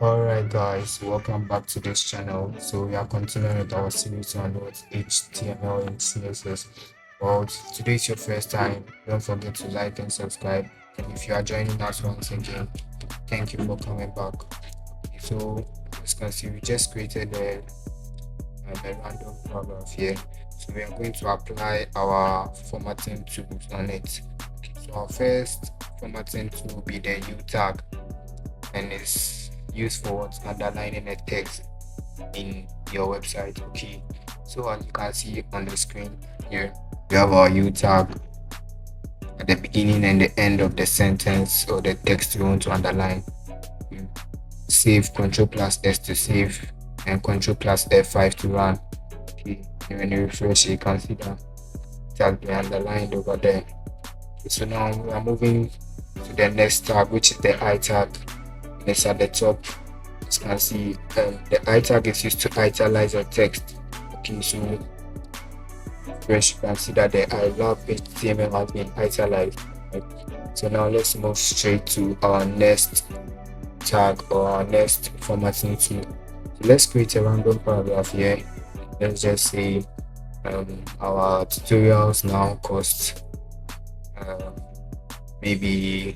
Alright guys, welcome back to this channel. So we are continuing with our series on what HTML and CSS. Well, if today is your first time, don't forget to like and subscribe. And if you are joining us once again, thank you for coming back. So as you can see, we just created a random paragraph here. So we are going to apply our formatting tools on it. Okay, so our first formatting tool will be the U tag, and it's used for what? Underlining a text in your website. Okay, so as you can see on the screen here, we have our U tag at the beginning and the end of the sentence or the text you want to underline. You save Ctrl plus S to save and Ctrl plus F5 to run. Okay, and when you refresh, you can see that it has been underlined over there. So now we are moving to the next tag, which is the I tag. It's at the top. As you can see, the I tag is used to italize your text. Okay, so first you can see that the I love HTML has been italized. Right? So now let's move straight to our next tag or our next formatting tool. So let's create a random paragraph here. Let's just say our tutorials now cost maybe,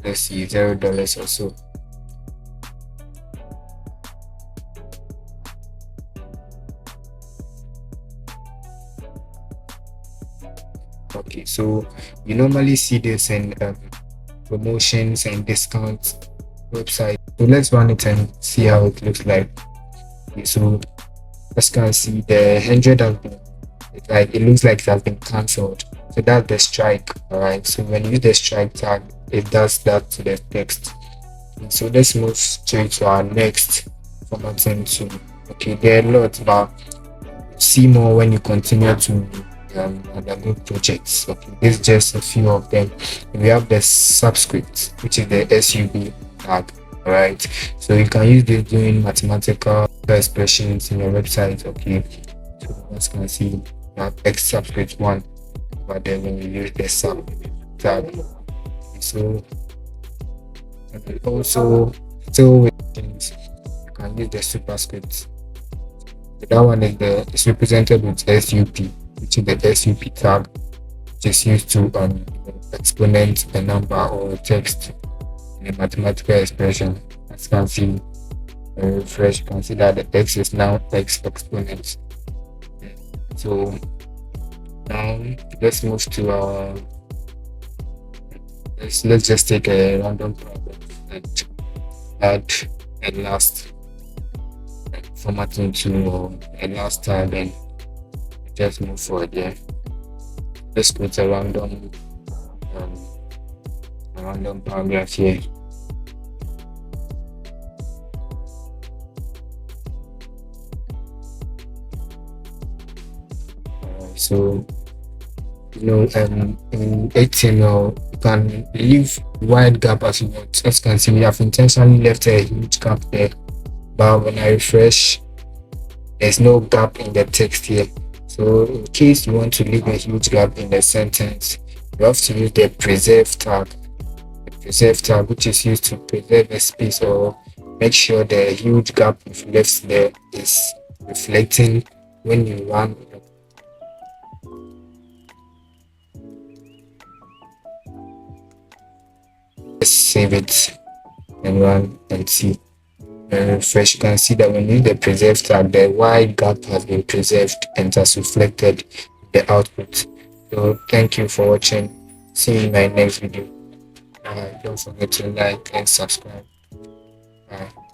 let's see, $0 or so. Okay, so you normally see this in promotions and discounts website. So let's run it and see how it looks like. Okay, so as you can see, the 100 has been, it looks like it has been cancelled. So that's the strike. All right, so when you use the strike tag, it does that to the text. And so let's move straight to our next formatting tool. Okay, there are a lot, but see more when you continue to undergo projects. Okay, this is just a few of them. We have the subscript, which is the sub tag. All right, so you can use this doing mathematical expressions in your website. Okay, so as you can see, you have x subscript 1, but then when you use the sub tag, so also still with things, you can use the superscript. So that one is it's represented with sup, which is the sup tag, which is used to exponent a number or a text in a mathematical expression. As you can see, refresh, you can see that the x is now x exponent. So now let's move to our let's just take a random problem and add a last formatting tool or a last tag and just move forward there. Let's put a random paragraph here. So in HTML you can leave wide gap as you want. As you can see, we have intentionally left a huge gap there, but when I refresh, there's no gap in the text here. So in case you want to leave a huge gap in the sentence, you have to use the preserve tag. The preserve tag, which is used to preserve a space or make sure the huge gap you've left there is reflecting when you run. Let's save it and run and see. Refresh, you can see that when you use the preserve tag, the wide gap has been preserved and has reflected the output. So thank you for watching. See you in my next video. Don't forget to like and subscribe. Bye.